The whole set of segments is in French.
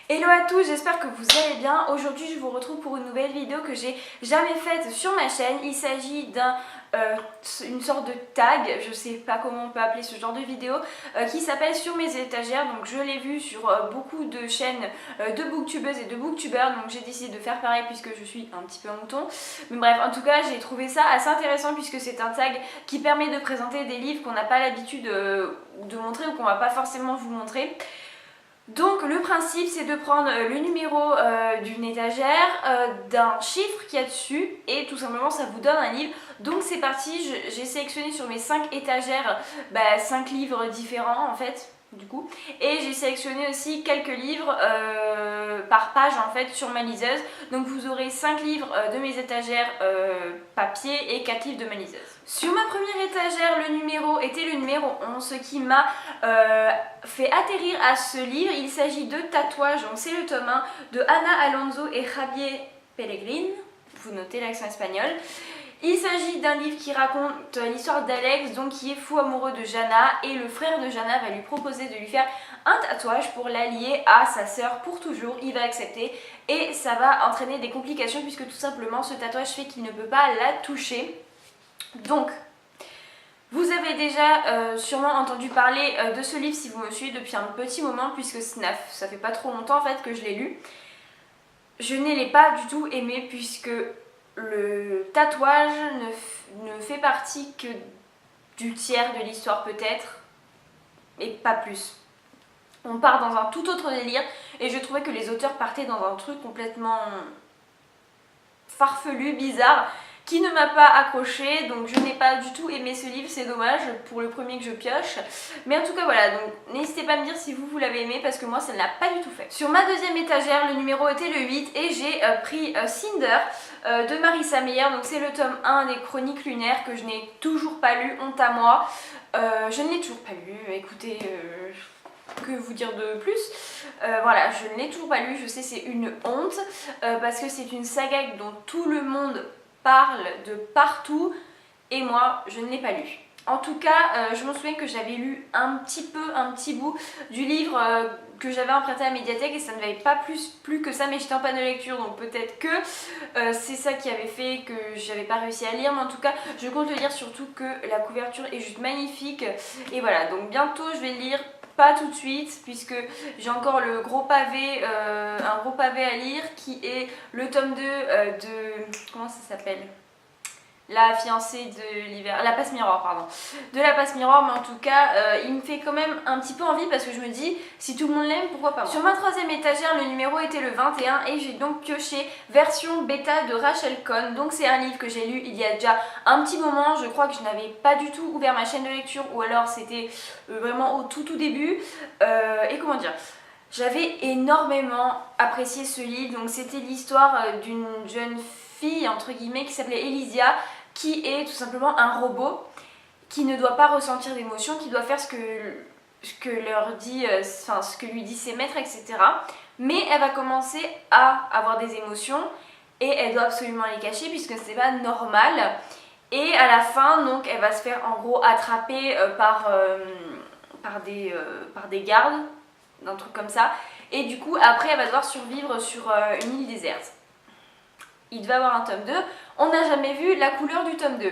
Hello à tous, j'espère que vous allez bien. Aujourd'hui je vous retrouve pour une nouvelle vidéo que j'ai jamais faite sur ma chaîne. Il s'agit d'une sorte de tag, je sais pas comment on peut appeler ce genre de vidéo, qui s'appelle Sur mes étagères. Donc je l'ai vu sur beaucoup de chaînes de booktubeuses et de booktubeurs, donc j'ai décidé de faire pareil puisque je suis un petit peu un mouton. Mais bref, en tout cas j'ai trouvé ça assez intéressant puisque c'est un tag qui permet de présenter des livres qu'on n'a pas l'habitude de montrer ou qu'on va pas forcément vous montrer. Donc le principe c'est de prendre le numéro d'une étagère, d'un chiffre qu'il y a dessus et tout simplement ça vous donne un livre. Donc c'est parti, j'ai sélectionné sur mes 5 étagères 5 livres différents en fait du coup. Et j'ai sélectionné aussi quelques livres par page en fait sur ma liseuse. Donc vous aurez 5 livres de mes étagères papier et 4 livres de ma liseuse. Sur ma première étagère, le numéro était le numéro 11, ce qui m'a fait atterrir à ce livre. Il s'agit de Tatouage, donc c'est le tome 1 de Ana Alonso et Javier Pellegrin. Vous notez l'accent espagnol. Il s'agit d'un livre qui raconte l'histoire d'Alex, donc qui est fou amoureux de Jana, et le frère de Jana va lui proposer de lui faire un tatouage pour l'allier à sa sœur pour toujours. Il va accepter et ça va entraîner des complications puisque tout simplement ce tatouage fait qu'il ne peut pas la toucher. Donc, vous avez déjà sûrement entendu parler de ce livre si vous me suivez depuis un petit moment puisque ça fait pas trop longtemps en fait que je l'ai lu. Je ne l'ai pas du tout aimé puisque le tatouage ne fait partie que du tiers de l'histoire peut-être, et pas plus. On part dans un tout autre délire et je trouvais que les auteurs partaient dans un truc complètement farfelu, bizarre, qui ne m'a pas accroché, donc je n'ai pas du tout aimé ce livre, c'est dommage pour le premier que je pioche. Mais en tout cas voilà, donc n'hésitez pas à me dire si vous l'avez aimé parce que moi ça ne l'a pas du tout fait. Sur ma deuxième étagère, le numéro était le 8 et j'ai pris Cinder de Marissa Meyer, donc c'est le tome 1 des Chroniques lunaires que je n'ai toujours pas lu, honte à moi. Je ne l'ai toujours pas lu, écoutez... que vous dire de plus, voilà, je ne l'ai toujours pas lu, je sais c'est une honte parce que c'est une saga dont tout le monde parle de partout et moi je ne l'ai pas lu. En tout cas, je me souviens que j'avais lu un petit bout du livre que j'avais emprunté à la médiathèque et ça ne m'avait pas plus que ça, mais j'étais en panne de lecture donc peut-être que c'est ça qui avait fait que j'avais pas réussi à lire, mais en tout cas je compte le lire, surtout que la couverture est juste magnifique et voilà, donc bientôt je vais le lire. Pas tout de suite puisque j'ai encore le gros pavé, un gros pavé à lire qui est le tome 2 de... comment ça s'appelle ? La fiancée de l'hiver, la passe miroir pardon, de la passe miroir, mais en tout cas il me fait quand même un petit peu envie parce que je me dis si tout le monde l'aime pourquoi pas moi. Sur ma troisième étagère le numéro était le 21 et j'ai donc pioché version bêta de Rachel Cohn, donc c'est un livre que j'ai lu il y a déjà un petit moment, je crois que je n'avais pas du tout ouvert ma chaîne de lecture ou alors c'était vraiment au tout début et comment dire, j'avais énormément apprécié ce livre, donc c'était l'histoire d'une jeune fille entre guillemets qui s'appelait Elysia, qui est tout simplement un robot qui ne doit pas ressentir d'émotions, qui doit faire ce que leur dit, ce que lui disent ses maîtres, etc. Mais elle va commencer à avoir des émotions et elle doit absolument les cacher puisque c'est pas normal. Et à la fin, donc, elle va se faire en gros attraper par des gardes, un truc comme ça. Et du coup, après, elle va devoir survivre sur une île déserte. Il devait avoir un tome 2, on n'a jamais vu la couleur du tome 2.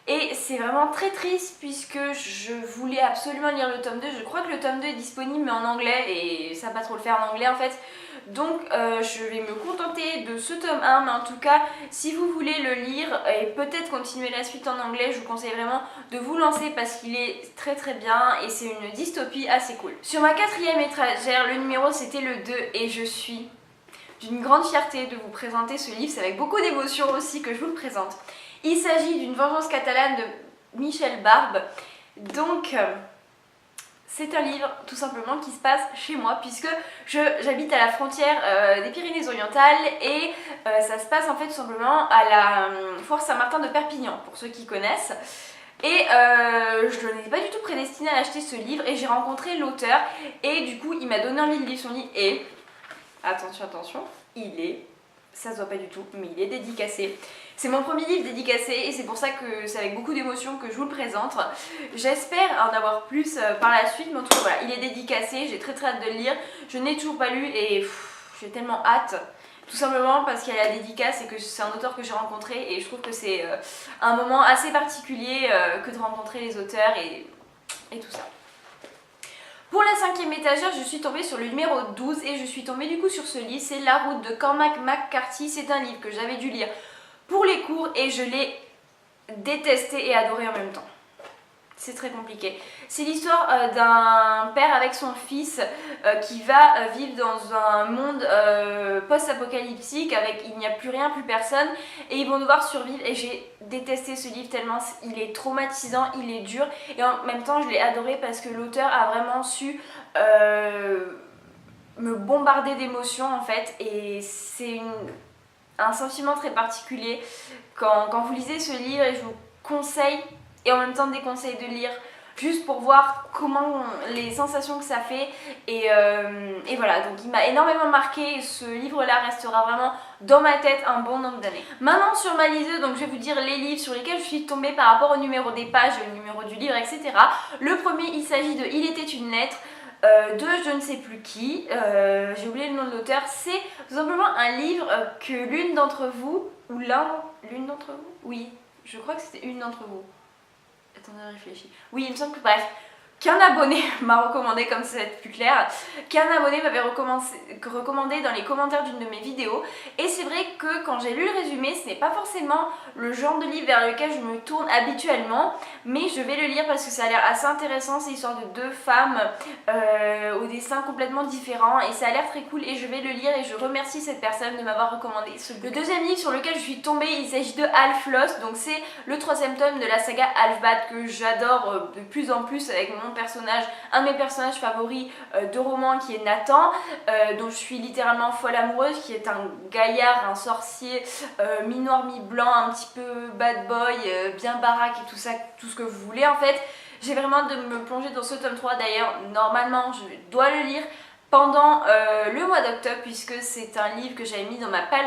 Et c'est vraiment très triste puisque je voulais absolument lire le tome 2. Je crois que le tome 2 est disponible mais en anglais et ça va pas trop le faire en anglais en fait. Donc je vais me contenter de ce tome 1, mais en tout cas si vous voulez le lire et peut-être continuer la suite en anglais, je vous conseille vraiment de vous lancer parce qu'il est très bien et c'est une dystopie assez cool. Sur ma quatrième étagère, le numéro c'était le 2 et je suis d'une grande fierté de vous présenter ce livre, c'est avec beaucoup d'émotion aussi que je vous le présente. Il s'agit d'une vengeance catalane de Michel Barbe. Donc c'est un livre tout simplement qui se passe chez moi puisque j'habite à la frontière des Pyrénées-Orientales et ça se passe en fait tout simplement à la foire Saint-Martin de Perpignan pour ceux qui connaissent. Et je n'étais pas du tout prédestinée à acheter ce livre et j'ai rencontré l'auteur et du coup il m'a donné envie de lire son livre et... attention, ça se voit pas du tout, mais il est dédicacé. C'est mon premier livre dédicacé et c'est pour ça que c'est avec beaucoup d'émotion que je vous le présente. J'espère en avoir plus par la suite, mais en tout cas voilà, il est dédicacé, j'ai très hâte de le lire. Je n'ai toujours pas lu et j'ai tellement hâte. Tout simplement parce qu'il y a la dédicace et que c'est un auteur que j'ai rencontré et je trouve que c'est un moment assez particulier que de rencontrer les auteurs et tout ça. Pour la 5e étagère, je suis tombée sur le numéro 12 et je suis tombée du coup sur ce livre, c'est La route de Cormac McCarthy. C'est un livre que j'avais dû lire pour les cours et je l'ai détesté et adoré en même temps. C'est très compliqué. C'est l'histoire d'un père avec son fils qui va vivre dans un monde post-apocalyptique avec il n'y a plus rien, plus personne et ils vont devoir survivre et j'ai détesté ce livre tellement il est traumatisant, il est dur et en même temps je l'ai adoré parce que l'auteur a vraiment su me bombarder d'émotions en fait et c'est un sentiment très particulier quand vous lisez ce livre et je vous conseille et en même temps déconseille de lire juste pour voir comment les sensations que ça fait et voilà, donc il m'a énormément marqué et ce livre là restera vraiment dans ma tête un bon nombre d'années. Maintenant sur ma liseuse, donc je vais vous dire les livres sur lesquels je suis tombée par rapport au numéro des pages, au numéro du livre, etc. Le premier, il s'agit de Il était une lettre de je ne sais plus qui, j'ai oublié le nom de l'auteur. C'est tout simplement un livre que l'une d'entre vous, ou l'une d'entre vous, oui, je crois que c'était une d'entre vous. Attendez, réfléchis. Oui, il me semble que bref, qu'un abonné m'a recommandé, comme ça va être plus clair, qu'un abonné m'avait recommandé dans les commentaires d'une de mes vidéos. Et c'est vrai que quand j'ai lu le résumé, ce n'est pas forcément le genre de livre vers lequel je me tourne habituellement, mais je vais le lire parce que ça a l'air assez intéressant. C'est l'histoire de deux femmes au dessin complètement différent et ça a l'air très cool et je vais le lire et je remercie cette personne de m'avoir recommandé ce livre. Le deuxième livre sur lequel je suis tombée, il s'agit de Half Lost, donc c'est le 3e tome de la saga Half-Bad que j'adore de plus en plus avec mon personnage, un de mes personnages favoris de roman qui est Nathan, dont je suis littéralement folle amoureuse, qui est un gaillard, un sorcier mi-noir mi-blanc, un petit peu bad boy, bien baraque et tout ça, tout ce que vous voulez en fait. J'ai vraiment de me plonger dans ce tome 3 d'ailleurs, normalement je dois le lire pendant le mois d'octobre puisque c'est un livre que j'avais mis dans ma palle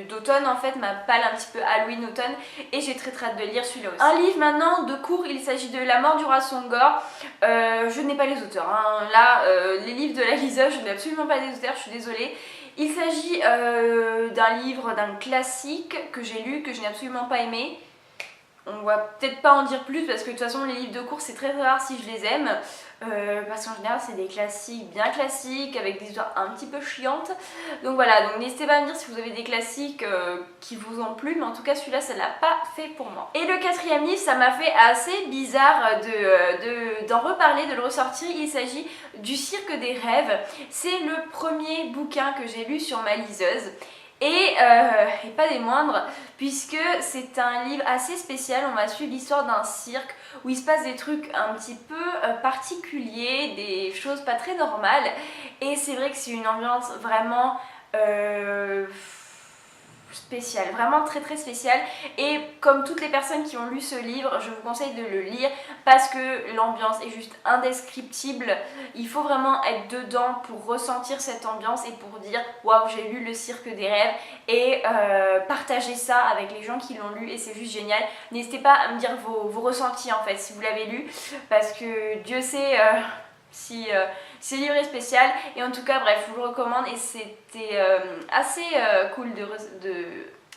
d'automne en fait, ma palle un petit peu Halloween-automne et j'ai très hâte de lire celui-là aussi. Un livre maintenant de cours, il s'agit de La mort du roi Songor. Je n'ai pas les auteurs, hein. Là les livres de la liseuse, je n'ai absolument pas les auteurs, je suis désolée. Il s'agit d'un livre, d'un classique que j'ai lu, que je n'ai absolument pas aimé. On va peut-être pas en dire plus parce que de toute façon les livres de cours c'est très rare si je les aime parce qu'en général c'est des classiques bien classiques avec des histoires un petit peu chiantes, donc voilà, donc n'hésitez pas à me dire si vous avez des classiques qui vous ont plu, mais en tout cas celui-là ça l'a pas fait pour moi. Et le 4e livre, ça m'a fait assez bizarre d'en reparler, de le ressortir. Il s'agit du Cirque des rêves, c'est le premier bouquin que j'ai lu sur ma liseuse. Et pas des moindres, puisque c'est un livre assez spécial. On va suivre l'histoire d'un cirque où il se passe des trucs un petit peu particuliers, des choses pas très normales. Et c'est vrai que c'est une ambiance vraiment spécial, vraiment très très spécial, et comme toutes les personnes qui ont lu ce livre, je vous conseille de le lire parce que l'ambiance est juste indescriptible. Il faut vraiment être dedans pour ressentir cette ambiance et pour dire waouh, j'ai lu le Cirque des rêves, et partager ça avec les gens qui l'ont lu et c'est juste génial. N'hésitez pas à me dire vos ressentis en fait si vous l'avez lu, parce que Dieu sait si ce livre est spécial. Et en tout cas bref, je vous le recommande et c'était assez cool de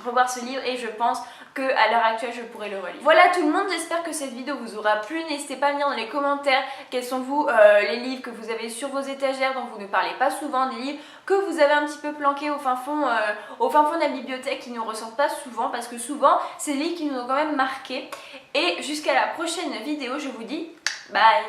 revoir ce livre et je pense qu'à l'heure actuelle je pourrais le relire. Voilà tout le monde, j'espère que cette vidéo vous aura plu. N'hésitez pas à me dire dans les commentaires quels sont vous les livres que vous avez sur vos étagères dont vous ne parlez pas souvent, des livres que vous avez un petit peu planqués au fin fond de la bibliothèque qui ne ressortent pas souvent, parce que souvent c'est des livres qui nous ont quand même marqué. Et jusqu'à la prochaine vidéo, je vous dis bye.